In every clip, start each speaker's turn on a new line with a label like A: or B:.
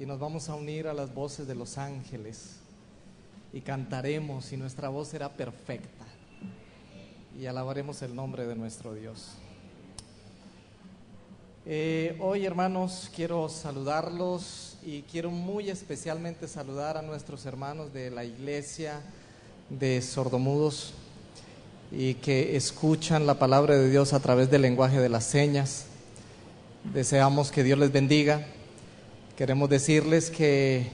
A: y nos vamos a unir a las voces de los ángeles y cantaremos y nuestra voz será perfecta y alabaremos el nombre de nuestro Dios. Hoy, hermanos, quiero saludarlos y quiero muy especialmente saludar a nuestros hermanos de la iglesia de sordomudos y que escuchan la palabra de Dios a través del lenguaje de las señas. Deseamos que Dios les bendiga. Queremos decirles que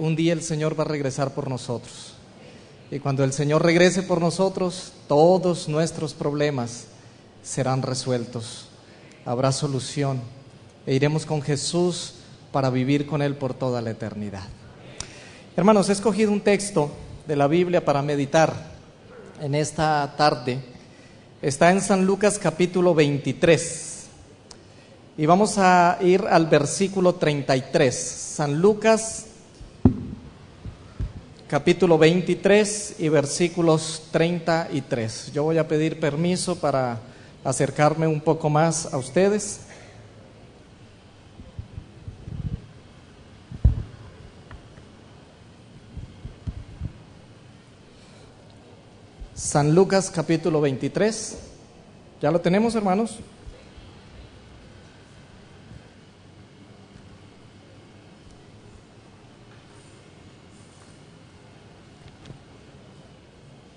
A: un día el Señor va a regresar por nosotros. Y cuando el Señor regrese por nosotros, todos nuestros problemas serán resueltos. Habrá solución e iremos con Jesús para vivir con Él por toda la eternidad. Hermanos, he escogido un texto de la Biblia para meditar en esta tarde. Está en San Lucas capítulo 23 y vamos a ir al versículo 33. San Lucas capítulo 23 y versículos 33. Yo voy a pedir permiso para acercarme un poco más a ustedes. San Lucas capítulo 23. ¿Ya lo tenemos, hermanos?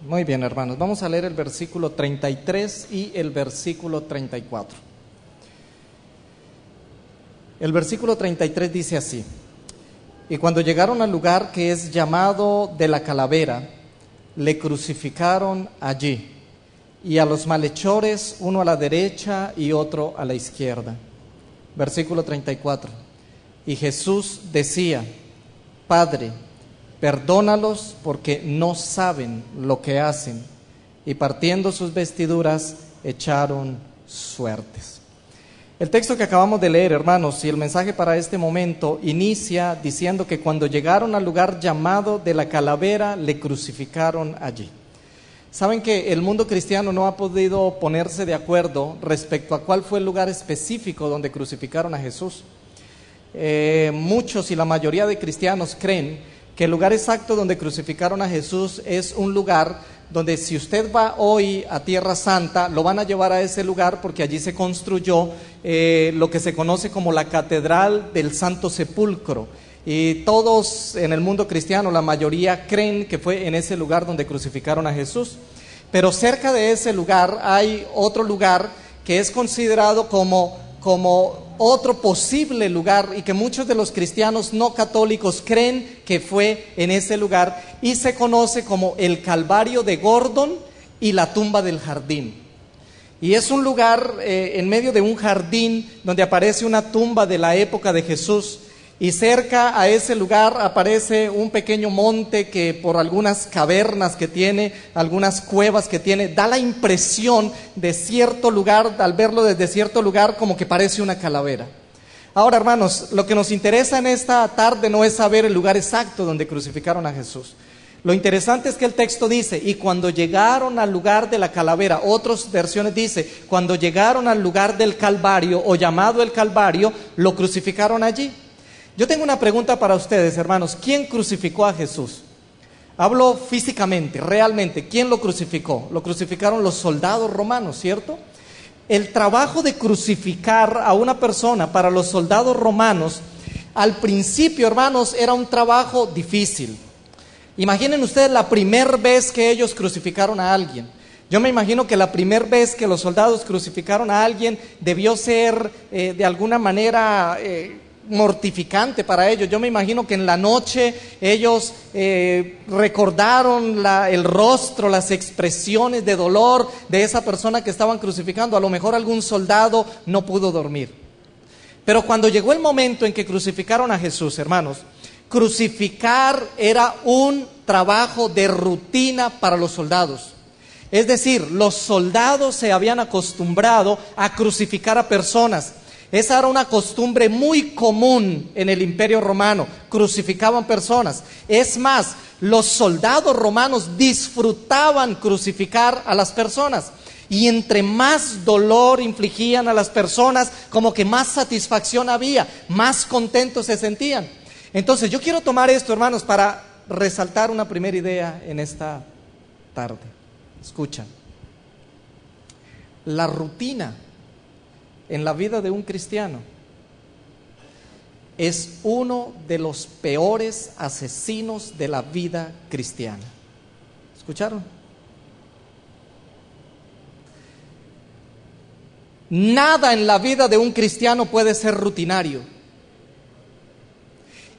A: Muy bien, hermanos, vamos a leer el versículo 33 y el versículo 34. El versículo 33 dice así: y cuando llegaron al lugar que es llamado de la Calavera, le crucificaron allí, y a los malhechores, uno a la derecha y otro a la izquierda. Versículo 34. Y Jesús decía: Padre, perdónalos porque no saben lo que hacen. Y partiendo sus vestiduras, echaron suertes. El texto que acabamos de leer, hermanos, y el mensaje para este momento inicia diciendo que cuando llegaron al lugar llamado de la Calavera, le crucificaron allí. Saben que el mundo cristiano no ha podido ponerse de acuerdo respecto a cuál fue el lugar específico donde crucificaron a Jesús. Muchos y la mayoría de cristianos creen que el lugar exacto donde crucificaron a Jesús es un lugar donde, si usted va hoy a Tierra Santa, lo van a llevar a ese lugar porque allí se construyó lo que se conoce como la Catedral del Santo Sepulcro. Y todos en el mundo cristiano, la mayoría, creen que fue en ese lugar donde crucificaron a Jesús. Pero cerca de ese lugar hay otro lugar que es considerado como otro posible lugar y que muchos de los cristianos no católicos creen que fue en ese lugar, y se conoce como el Calvario de Gordon y la tumba del jardín. Y es un lugar en medio de un jardín donde aparece una tumba de la época de Jesús, y cerca a ese lugar aparece un pequeño monte que, por algunas cavernas que tiene, algunas cuevas que tiene, da la impresión de cierto lugar, al verlo desde cierto lugar, como que parece una calavera. Ahora, hermanos, lo que nos interesa en esta tarde no es saber el lugar exacto donde crucificaron a Jesús. Lo interesante es que el texto dice: y cuando llegaron al lugar de la calavera. Otras versiones dice: cuando llegaron al lugar del Calvario, o llamado el Calvario, lo crucificaron allí. Yo tengo una pregunta para ustedes, hermanos. ¿Quién crucificó a Jesús? Hablo físicamente, realmente. ¿Quién lo crucificó? Lo crucificaron los soldados romanos, ¿cierto? El trabajo de crucificar a una persona para los soldados romanos, al principio, hermanos, era un trabajo difícil. Imaginen ustedes la primera vez que ellos crucificaron a alguien. Yo me imagino que la primera vez que los soldados crucificaron a alguien debió ser de alguna manera mortificante para ellos. Yo me imagino que en la noche ellos recordaron el rostro, las expresiones de dolor de esa persona que estaban crucificando. A lo mejor algún soldado no pudo dormir. Pero cuando llegó el momento en que crucificaron a Jesús, hermanos, crucificar era un trabajo de rutina para los soldados. Es decir, los soldados se habían acostumbrado a crucificar a personas. Esa era una costumbre muy común en el Imperio Romano. Crucificaban personas. Es más, los soldados romanos disfrutaban crucificar a las personas. Y entre más dolor infligían a las personas, como que más satisfacción había, más contentos se sentían. Entonces yo quiero tomar esto, hermanos, para resaltar una primera idea en esta tarde. Escucha, la rutina en la vida de un cristiano es uno de los peores asesinos de la vida cristiana. ¿Escucharon? Nada en la vida de un cristiano puede ser rutinario.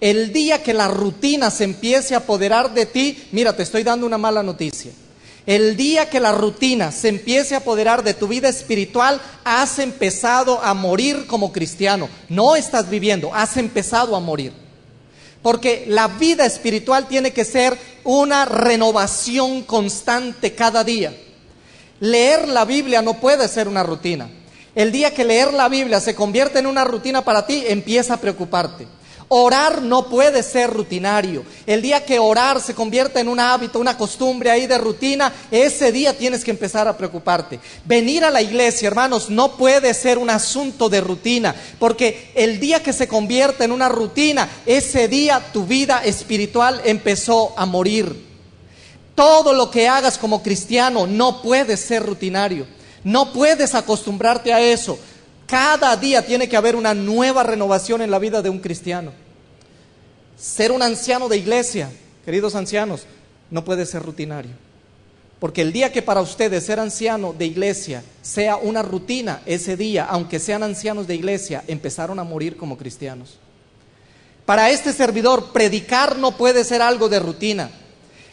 A: El día que la rutina se empiece a apoderar de ti, mira, te estoy dando una mala noticia. El día que la rutina se empiece a apoderar de tu vida espiritual, has empezado a morir como cristiano. No estás viviendo, has empezado a morir. Porque la vida espiritual tiene que ser una renovación constante cada día. Leer la Biblia no puede ser una rutina. El día que leer la Biblia se convierte en una rutina para ti, empieza a preocuparte. Orar no puede ser rutinario. El día que orar se convierte en un hábito, una costumbre ahí de rutina, ese día tienes que empezar a preocuparte. Venir a la iglesia, hermanos, no puede ser un asunto de rutina, porque el día que se convierte en una rutina, ese día tu vida espiritual empezó a morir. Todo lo que hagas como cristiano no puede ser rutinario. No puedes acostumbrarte a eso. Cada día tiene que haber una nueva renovación en la vida de un cristiano. Ser un anciano de iglesia, queridos ancianos, no puede ser rutinario. Porque el día que para ustedes ser anciano de iglesia sea una rutina, ese día, aunque sean ancianos de iglesia, empezaron a morir como cristianos. Para este servidor, predicar no puede ser algo de rutina.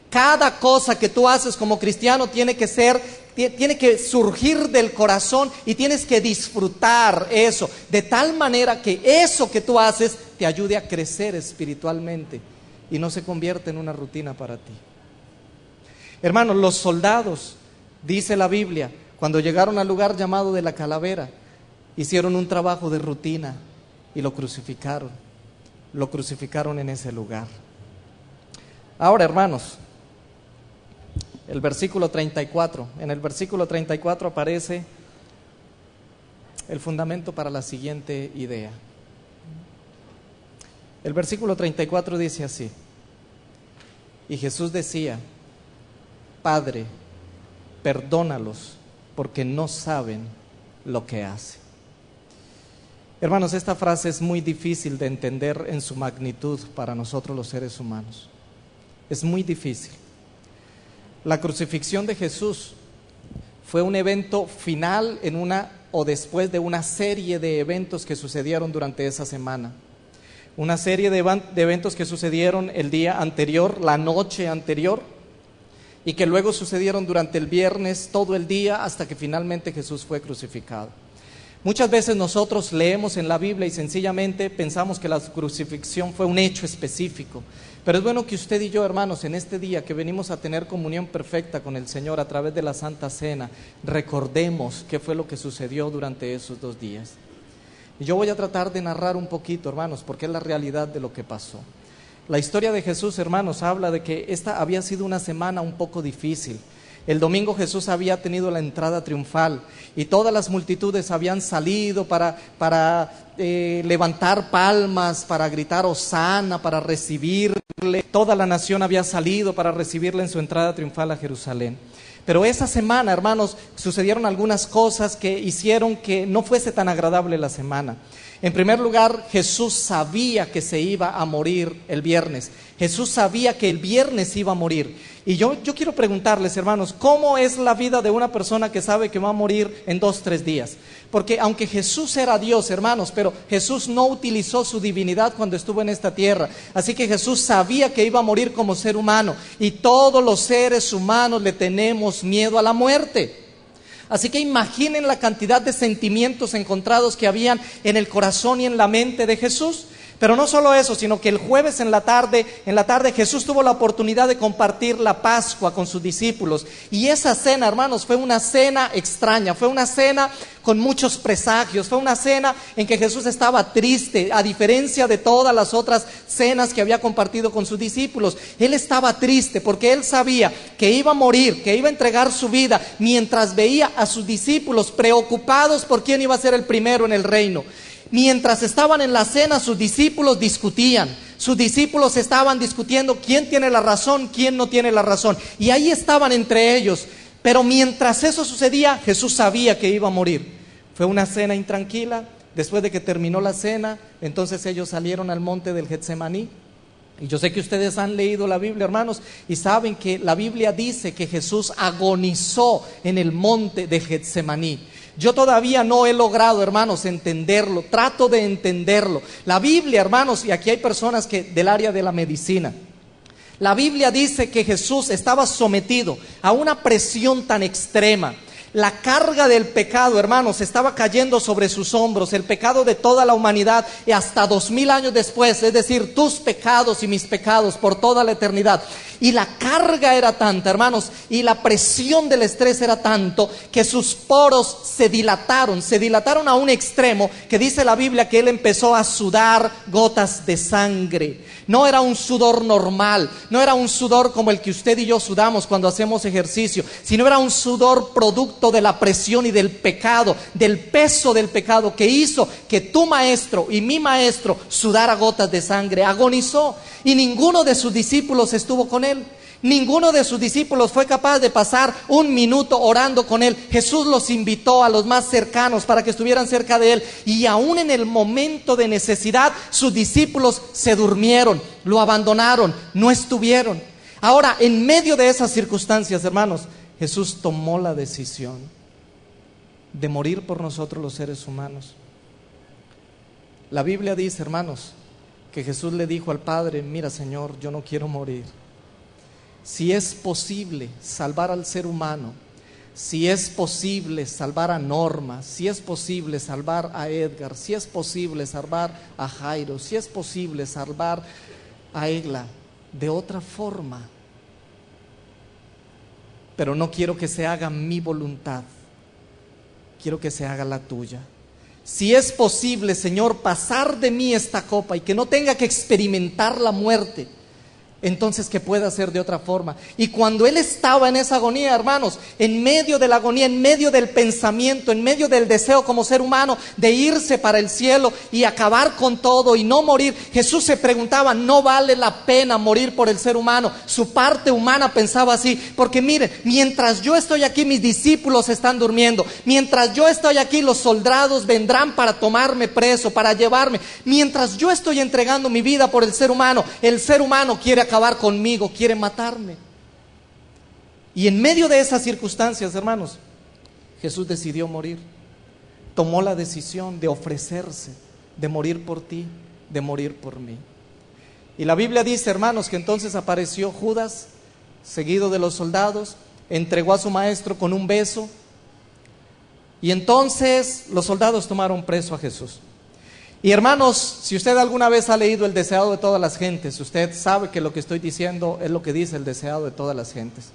A: Cada cosa que tú haces como cristiano tiene que surgir del corazón y tienes que disfrutar eso, de tal manera que eso que tú haces te ayude a crecer espiritualmente y no se convierta en una rutina para ti. Hermanos, los soldados, dice la Biblia, cuando llegaron al lugar llamado de la Calavera, hicieron un trabajo de rutina y lo crucificaron en ese lugar. Ahora, hermanos, el versículo 34. En el versículo 34 aparece el fundamento para la siguiente idea. El versículo 34 dice así: y Jesús decía, Padre, perdónalos, porque no saben lo que hacen. Hermanos, esta frase es muy difícil de entender en su magnitud para nosotros los seres humanos. Es muy difícil. La crucifixión de Jesús fue un evento final o después de una serie de eventos que sucedieron durante esa semana. Una serie de eventos que sucedieron el día anterior, la noche anterior, y que luego sucedieron durante el viernes todo el día hasta que finalmente Jesús fue crucificado. Muchas veces nosotros leemos en la Biblia y sencillamente pensamos que la crucifixión fue un hecho específico. Pero es bueno que usted y yo, hermanos, en este día que venimos a tener comunión perfecta con el Señor a través de la Santa Cena, recordemos qué fue lo que sucedió durante esos 2 días. Y yo voy a tratar de narrar un poquito, hermanos, porque es la realidad de lo que pasó. La historia de Jesús, hermanos, habla de que esta había sido una semana un poco difícil. El domingo Jesús había tenido la entrada triunfal y todas las multitudes habían salido para levantar palmas, para gritar hosana, para recibirle. Toda la nación había salido para recibirle en su entrada triunfal a Jerusalén. Pero esa semana, hermanos, sucedieron algunas cosas que hicieron que no fuese tan agradable la semana. En primer lugar, Jesús sabía que se iba a morir el viernes. Jesús sabía que el viernes iba a morir. Y yo quiero preguntarles, hermanos, ¿cómo es la vida de una persona que sabe que va a morir en 2-3 días? Porque aunque Jesús era Dios, hermanos, pero Jesús no utilizó su divinidad cuando estuvo en esta tierra. Así que Jesús sabía que iba a morir como ser humano. Y todos los seres humanos le tenemos miedo a la muerte. Así que imaginen la cantidad de sentimientos encontrados que habían en el corazón y en la mente de Jesús. Pero no solo eso, sino que el jueves en la tarde Jesús tuvo la oportunidad de compartir la Pascua con sus discípulos. Y esa cena, hermanos, fue una cena extraña, fue una cena con muchos presagios, fue una cena en que Jesús estaba triste, a diferencia de todas las otras cenas que había compartido con sus discípulos. Él estaba triste porque él sabía que iba a morir, que iba a entregar su vida, mientras veía a sus discípulos preocupados por quién iba a ser el primero en el reino. Mientras estaban en la cena, sus discípulos discutían. Sus discípulos estaban discutiendo quién tiene la razón, quién no tiene la razón. Y ahí estaban entre ellos. Pero mientras eso sucedía, Jesús sabía que iba a morir. Fue una cena intranquila. Después de que terminó la cena, entonces ellos salieron al monte del Getsemaní. Y yo sé que ustedes han leído la Biblia, hermanos, y saben que la Biblia dice que Jesús agonizó en el monte de Getsemaní. Yo todavía no he logrado, hermanos, entenderlo, trato de entenderlo. La Biblia, hermanos, y aquí hay personas que del área de la medicina, la Biblia dice que Jesús estaba sometido a una presión tan extrema. La carga del pecado, hermanos, estaba cayendo sobre sus hombros, el pecado de toda la humanidad, y hasta 2000 años después, es decir, tus pecados y mis pecados por toda la eternidad. Y la carga era tanta, hermanos, y la presión del estrés era tanto que sus poros se dilataron a un extremo que dice la Biblia que él empezó a sudar gotas de sangre. No era un sudor normal, no era un sudor como el que usted y yo sudamos cuando hacemos ejercicio, sino era un sudor producto de la presión y del pecado, del peso del pecado que hizo que tu maestro y mi maestro sudara gotas de sangre. Agonizó y ninguno de sus discípulos estuvo con él. Ninguno de sus discípulos fue capaz de pasar un minuto orando con él. Jesús los invitó a los más cercanos para que estuvieran cerca de él. Y aún en el momento de necesidad, sus discípulos se durmieron, lo abandonaron, no estuvieron. Ahora, en medio de esas circunstancias, hermanos, Jesús tomó la decisión de morir por nosotros los seres humanos. La Biblia dice, hermanos, que Jesús le dijo al Padre: mira, Señor, yo no quiero morir. Si es posible salvar al ser humano, si es posible salvar a Norma, si es posible salvar a Edgar, si es posible salvar a Jairo, si es posible salvar a Egla, de otra forma. Pero no quiero que se haga mi voluntad, quiero que se haga la tuya. Si es posible, Señor, pasar de mí esta copa y que no tenga que experimentar la muerte, entonces que pueda ser de otra forma. Y cuando él estaba en esa agonía, hermanos, en medio de la agonía, en medio del pensamiento, en medio del deseo como ser humano de irse para el cielo y acabar con todo y no morir, Jesús se preguntaba: ¿no vale la pena morir por el ser humano? Su parte humana pensaba así, porque mire, mientras yo estoy aquí, mis discípulos están durmiendo. Mientras yo estoy aquí, los soldados vendrán para tomarme preso, para llevarme. Mientras yo estoy entregando mi vida por el ser humano quiere acabar conmigo, quiere matarme. Y en medio de esas circunstancias, hermanos, Jesús decidió morir. Tomó la decisión de ofrecerse, de morir por ti, de morir por mí. Y la Biblia dice, hermanos, que entonces apareció Judas, seguido de los soldados, entregó a su maestro con un beso, y entonces los soldados tomaron preso a Jesús. Y hermanos, si usted alguna vez ha leído El deseado de todas las gentes, usted sabe que lo que estoy diciendo es lo que dice el deseado de todas las gentes.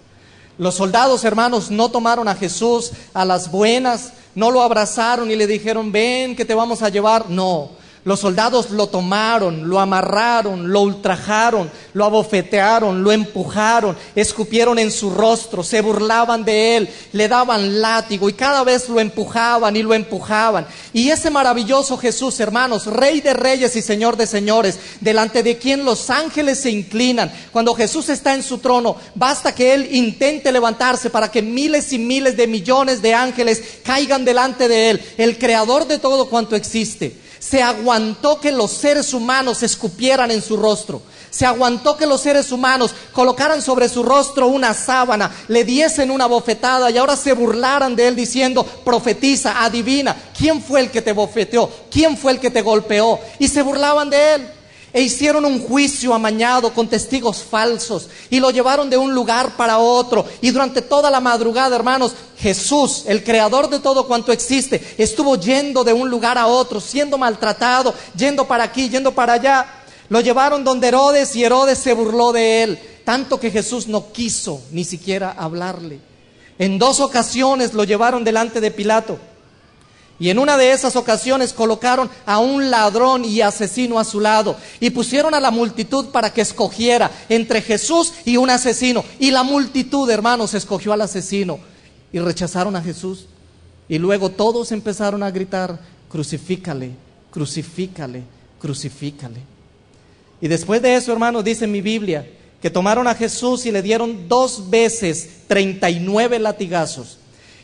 A: Los soldados, hermanos, no tomaron a Jesús a las buenas, no lo abrazaron y le dijeron: ven que te vamos a llevar. No, los soldados lo tomaron, lo amarraron, lo ultrajaron, lo abofetearon, lo empujaron, escupieron en su rostro, se burlaban de él, le daban látigo y cada vez lo empujaban y lo empujaban. Y ese maravilloso Jesús, hermanos, Rey de reyes y Señor de señores, delante de quien los ángeles se inclinan, cuando Jesús está en su trono, basta que él intente levantarse para que miles y miles de millones de ángeles caigan delante de él, el creador de todo cuanto existe. Se aguantó que los seres humanos escupieran en su rostro. Se aguantó que los seres humanos colocaran sobre su rostro una sábana, le diesen una bofetada y ahora se burlaran de él diciendo: profetiza, adivina, ¿quién fue el que te bofeteó? ¿Quién fue el que te golpeó? Y se burlaban de él. e hicieron un juicio amañado con testigos falsos y lo llevaron de un lugar para otro. Y durante toda la madrugada, hermanos, Jesús, el creador de todo cuanto existe, estuvo yendo de un lugar a otro, siendo maltratado, yendo para aquí, yendo para allá. Lo llevaron donde Herodes y Herodes se burló de él, tanto que Jesús no quiso ni siquiera hablarle. En 2 ocasiones lo llevaron delante de Pilato. Y en una de esas ocasiones colocaron a un ladrón y asesino a su lado. Y pusieron a la multitud para que escogiera entre Jesús y un asesino. Y la multitud, hermanos, escogió al asesino. Y rechazaron a Jesús. Y luego todos empezaron a gritar: crucifícale, crucifícale, crucifícale. Y después de eso, hermanos, dice mi Biblia, que tomaron a Jesús y le dieron 2 veces 39 latigazos.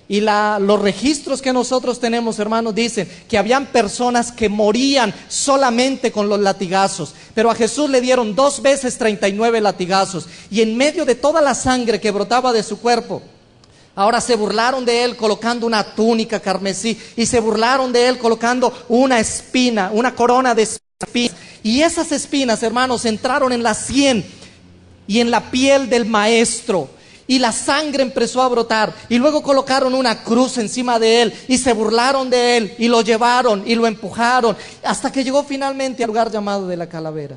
A: Y los registros que nosotros tenemos, hermanos, dicen que habían personas que morían solamente con los latigazos. Pero a Jesús le dieron 2 veces 39 latigazos. Y en medio de toda la sangre que brotaba de su cuerpo, ahora se burlaron de él colocando una túnica carmesí. Y se burlaron de él colocando una espina, una corona de espinas. Y esas espinas, hermanos, entraron en la sien y en la piel del maestro. Y la sangre empezó a brotar. Y luego colocaron una cruz encima de él. Y se burlaron de él. Y lo llevaron y lo empujaron. Hasta que llegó finalmente al lugar llamado de la Calavera.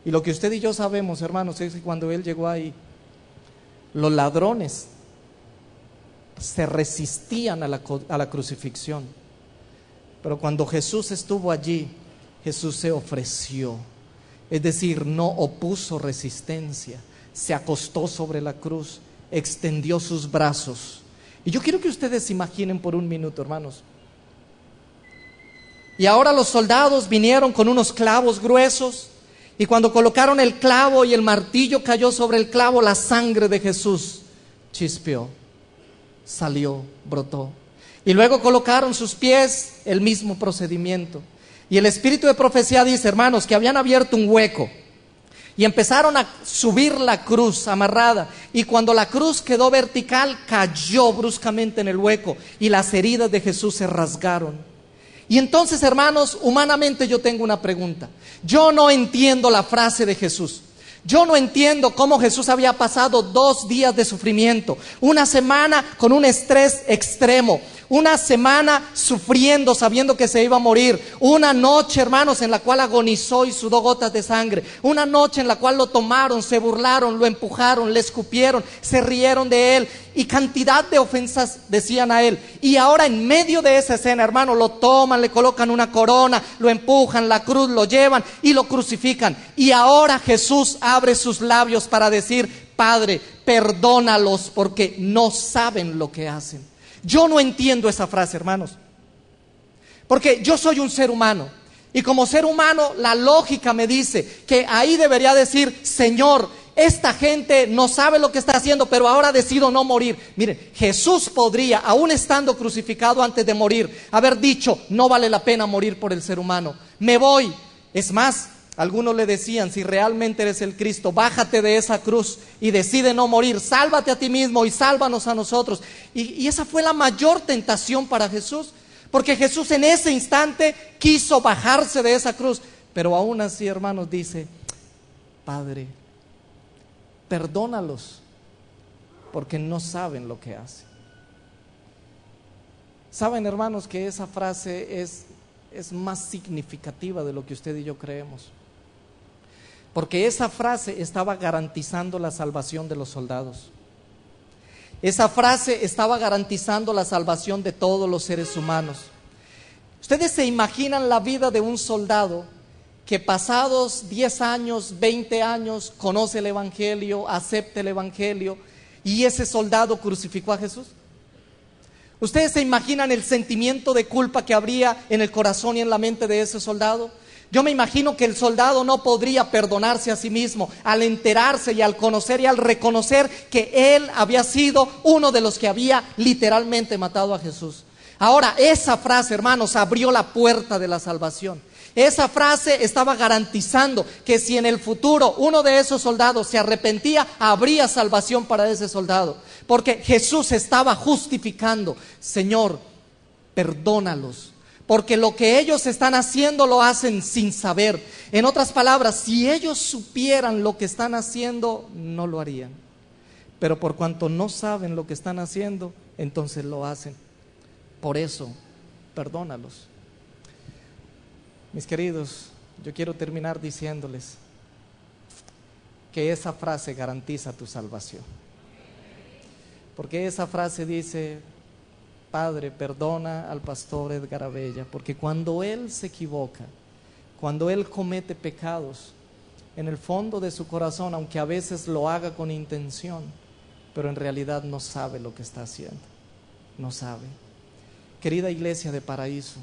A: Y lo que usted y yo sabemos, hermanos, es que cuando él llegó ahí, los ladrones se resistían a la crucifixión. Pero cuando Jesús estuvo allí, Jesús se ofreció. Es decir, no opuso resistencia. Se acostó sobre la cruz, extendió sus brazos. Y yo quiero que ustedes imaginen por un minuto, hermanos. Y ahora los soldados vinieron con unos clavos gruesos, y cuando colocaron el clavo y el martillo cayó sobre el clavo, la sangre de Jesús chispeó, salió, brotó. Y luego colocaron sus pies, el mismo procedimiento. Y el espíritu de profecía dice, hermanos, que habían abierto un hueco. Y empezaron a subir la cruz amarrada. Y cuando la cruz quedó vertical, cayó bruscamente en el hueco. Y las heridas de Jesús se rasgaron. Y entonces, hermanos, humanamente yo tengo una pregunta. Yo no entiendo la frase de Jesús. Yo no entiendo cómo Jesús había pasado 2 días de sufrimiento. Una semana con un estrés extremo. Una semana sufriendo, sabiendo que se iba a morir. Una noche, hermanos, en la cual agonizó y sudó gotas de sangre. Una noche en la cual lo tomaron, se burlaron, lo empujaron, le escupieron, se rieron de él. Y cantidad de ofensas decían a él. Y ahora en medio de esa escena, hermano, lo toman, le colocan una corona, lo empujan, la cruz, lo llevan y lo crucifican. Y ahora Jesús abre sus labios para decir: Padre, perdónalos porque no saben lo que hacen. Yo no entiendo esa frase, hermanos, porque yo soy un ser humano. Y como ser humano, la lógica me dice que ahí debería decir: Señor, esta gente no sabe lo que está haciendo, pero ahora decido no morir. Miren, Jesús podría, aún estando crucificado antes de morir, haber dicho: no vale la pena morir por el ser humano, me voy. Es más, algunos le decían: si realmente eres el Cristo, bájate de esa cruz y decide no morir, sálvate a ti mismo y sálvanos a nosotros. Y esa fue la mayor tentación para Jesús, porque Jesús en ese instante quiso bajarse de esa cruz. Pero aún así, hermanos, dice: Padre, perdónalos porque no saben lo que hacen. Saben, hermanos, que esa frase es más significativa de lo que usted y yo creemos, porque esa frase estaba garantizando la salvación de los soldados. Esa frase estaba garantizando la salvación de todos los seres humanos. Ustedes se imaginan la vida de un soldado que pasados 10 años, 20 años, conoce el Evangelio, acepta el Evangelio, y ese soldado crucificó a Jesús. ¿Ustedes se imaginan el sentimiento de culpa que habría en el corazón y en la mente de ese soldado? Yo me imagino que el soldado no podría perdonarse a sí mismo al enterarse y al conocer y al reconocer que él había sido uno de los que había literalmente matado a Jesús. Ahora, esa frase, hermanos, abrió la puerta de la salvación. Esa frase estaba garantizando que si en el futuro uno de esos soldados se arrepentía, habría salvación para ese soldado. Porque Jesús estaba justificando: Señor, perdónalos, porque lo que ellos están haciendo lo hacen sin saber. En otras palabras, si ellos supieran lo que están haciendo, no lo harían. Pero por cuanto no saben lo que están haciendo, entonces lo hacen. Por eso, perdónalos. Mis queridos, yo quiero terminar diciéndoles que esa frase garantiza tu salvación. Porque esa frase dice: Padre, perdona al pastor Edgar Abella, porque cuando él se equivoca, cuando él comete pecados, en el fondo de su corazón, aunque a veces lo haga con intención, pero en realidad no sabe lo que está haciendo, no sabe. Querida iglesia de Paraíso,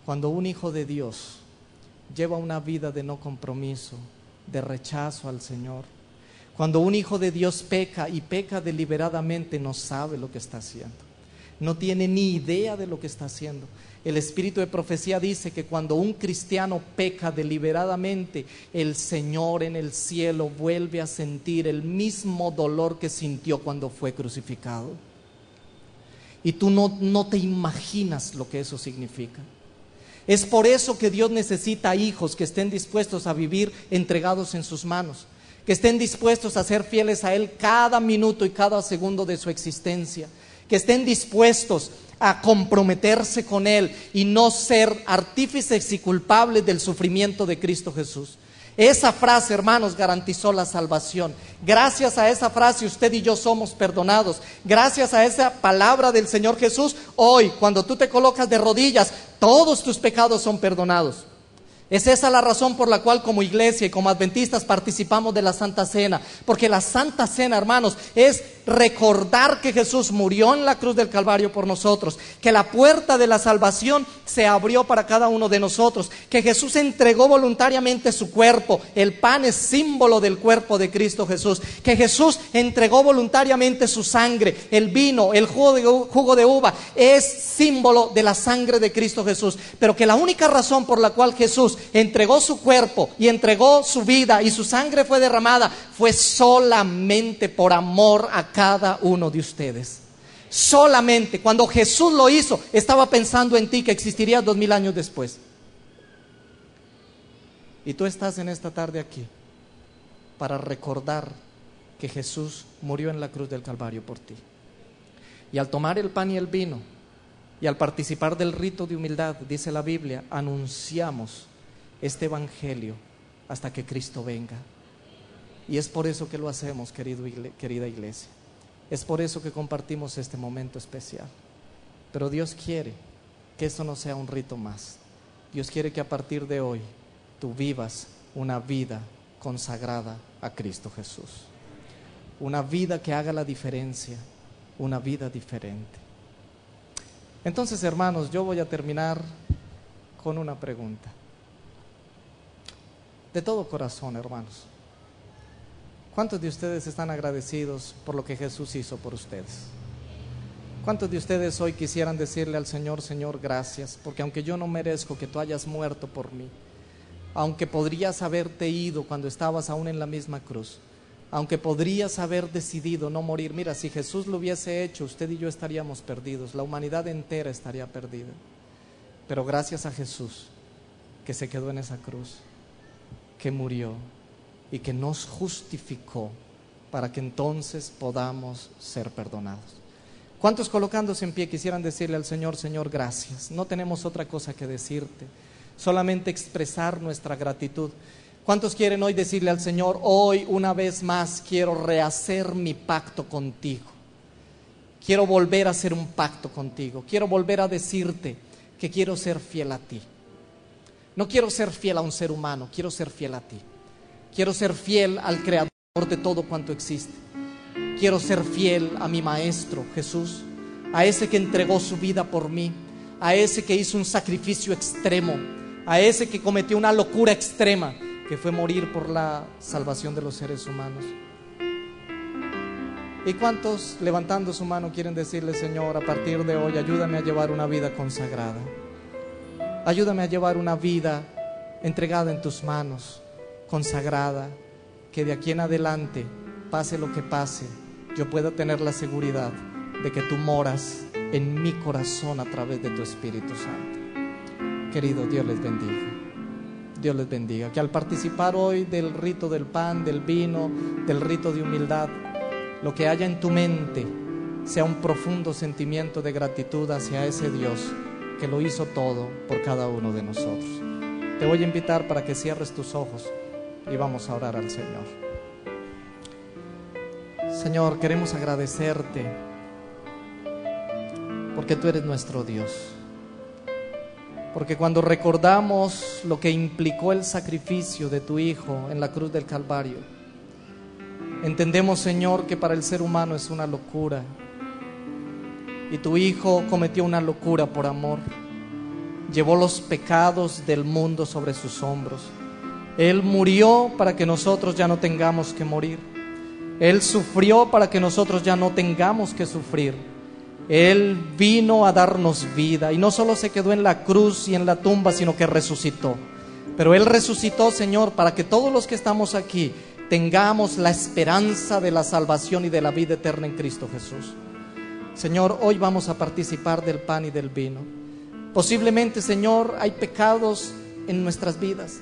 A: cuando un hijo de Dios lleva una vida de no compromiso, de rechazo al Señor, cuando un hijo de Dios peca y peca deliberadamente, no sabe lo que está haciendo, no tiene ni idea de lo que está haciendo. El espíritu de profecía dice que cuando un cristiano peca deliberadamente, el Señor en el cielo vuelve a sentir el mismo dolor que sintió cuando fue crucificado. Y tú no te imaginas lo que eso significa. Es por eso que Dios necesita hijos que estén dispuestos a vivir entregados en sus manos, que estén dispuestos a ser fieles a Él cada minuto y cada segundo de su existencia, que estén dispuestos a comprometerse con Él y no ser artífices y culpables del sufrimiento de Cristo Jesús. Esa frase, hermanos, garantizó la salvación. Gracias a esa frase usted y yo somos perdonados. Gracias a esa palabra del Señor Jesús, hoy cuando tú te colocas de rodillas, todos tus pecados son perdonados. Es esa la razón por la cual como iglesia y como adventistas participamos de la Santa Cena. Porque la Santa Cena, hermanos, es recordar que Jesús murió en la cruz del Calvario por nosotros, que la puerta de la salvación se abrió para cada uno de nosotros, que Jesús entregó voluntariamente su cuerpo. El pan es símbolo del cuerpo de Cristo Jesús, que Jesús entregó voluntariamente su sangre. El vino, el jugo de uva es símbolo de la sangre de Cristo Jesús, pero que la única razón por la cual Jesús entregó su cuerpo y entregó su vida y su sangre fue derramada fue solamente por amor a cada uno de ustedes. Solamente. Cuando Jesús lo hizo, estaba pensando en ti, que existirías 2000 años después. Y tú estás en esta tarde aquí para recordar que Jesús murió en la cruz del Calvario por ti. Y al tomar el pan y el vino y al participar del rito de humildad, dice la Biblia, anunciamos este evangelio hasta que Cristo venga. Y es por eso que lo hacemos, querida iglesia. Es por eso que compartimos este momento especial. Pero Dios quiere que esto no sea un rito más. Dios quiere que a partir de hoy tú vivas una vida consagrada a Cristo Jesús. Una vida que haga la diferencia, una vida diferente. Entonces, hermanos, yo voy a terminar con una pregunta. De todo corazón, hermanos, ¿cuántos de ustedes están agradecidos por lo que Jesús hizo por ustedes? ¿Cuántos de ustedes hoy quisieran decirle al Señor: Señor, gracias, porque aunque yo no merezco que tú hayas muerto por mí, aunque podrías haberte ido cuando estabas aún en la misma cruz, aunque podrías haber decidido no morir, mira, si Jesús lo hubiese hecho, usted y yo estaríamos perdidos, la humanidad entera estaría perdida, pero gracias a Jesús que se quedó en esa cruz, que murió y que nos justificó para que entonces podamos ser perdonados. ¿Cuántos colocándose en pie quisieran decirle al Señor: Señor, gracias? No tenemos otra cosa que decirte, solamente expresar nuestra gratitud. ¿Cuántos quieren hoy decirle al Señor: hoy una vez más quiero rehacer mi pacto contigo? Quiero volver a hacer un pacto contigo, quiero volver a decirte que quiero ser fiel a ti. No quiero ser fiel a un ser humano, quiero ser fiel a ti. Quiero ser fiel al Creador de todo cuanto existe. Quiero ser fiel a mi Maestro Jesús, a ese que entregó su vida por mí, a ese que hizo un sacrificio extremo, a ese que cometió una locura extrema, que fue morir por la salvación de los seres humanos. ¿Y cuántos, levantando su mano, quieren decirle: Señor, a partir de hoy ayúdame a llevar una vida consagrada? Ayúdame a llevar una vida entregada en tus manos, consagrada, que de aquí en adelante, pase lo que pase, yo pueda tener la seguridad de que tú moras en mi corazón a través de tu Espíritu Santo. Querido, Dios les bendiga. Dios les bendiga. Que al participar hoy del rito del pan, del vino, del rito de humildad, lo que haya en tu mente sea un profundo sentimiento de gratitud hacia ese Dios que lo hizo todo por cada uno de nosotros. Te voy a invitar para que cierres tus ojos y vamos a orar al Señor. Señor, queremos agradecerte porque tú eres nuestro Dios. Porque cuando recordamos lo que implicó el sacrificio de tu Hijo en la cruz del Calvario, entendemos, Señor, que para el ser humano es una locura. Y tu Hijo cometió una locura por amor. Llevó los pecados del mundo sobre sus hombros. Él murió para que nosotros ya no tengamos que morir. Él sufrió para que nosotros ya no tengamos que sufrir. Él vino a darnos vida y no solo se quedó en la cruz y en la tumba, sino que resucitó. Pero Él resucitó, Señor, para que todos los que estamos aquí tengamos la esperanza de la salvación y de la vida eterna en Cristo Jesús. Señor, hoy vamos a participar del pan y del vino. Posiblemente, Señor, hay pecados en nuestras vidas.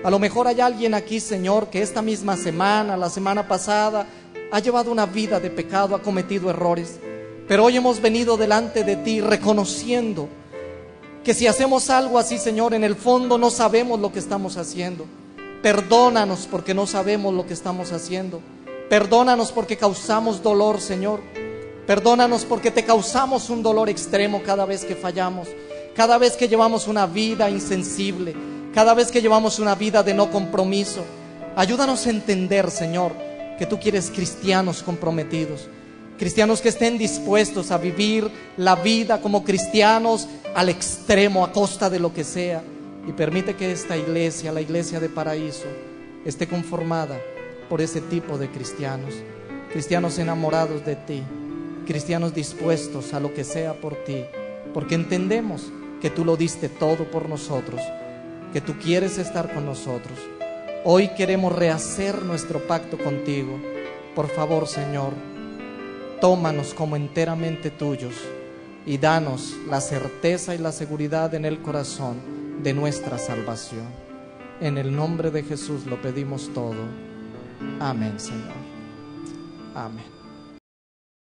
A: A lo mejor hay alguien aquí, Señor, que esta misma semana, la semana pasada, ha llevado una vida de pecado, ha cometido errores. Pero hoy hemos venido delante de ti reconociendo que si hacemos algo así, Señor, en el fondo no sabemos lo que estamos haciendo. Perdónanos porque no sabemos lo que estamos haciendo. Perdónanos porque causamos dolor, Señor. Perdónanos porque te causamos un dolor extremo cada vez que fallamos, cada vez que llevamos una vida insensible, cada vez que llevamos una vida de no compromiso. Ayúdanos a entender, Señor, que tú quieres cristianos comprometidos, cristianos que estén dispuestos a vivir la vida como cristianos al extremo, a costa de lo que sea. Y permite que esta iglesia, la iglesia de Paraíso, esté conformada por ese tipo de cristianos, cristianos enamorados de ti, cristianos dispuestos a lo que sea por ti, porque entendemos que tú lo diste todo por nosotros, que tú quieres estar con nosotros. Hoy queremos rehacer nuestro pacto contigo. Por favor, Señor, tómanos como enteramente tuyos y danos la certeza y la seguridad en el corazón de nuestra salvación. En el nombre de Jesús lo pedimos todo. Amén, Señor. Amén.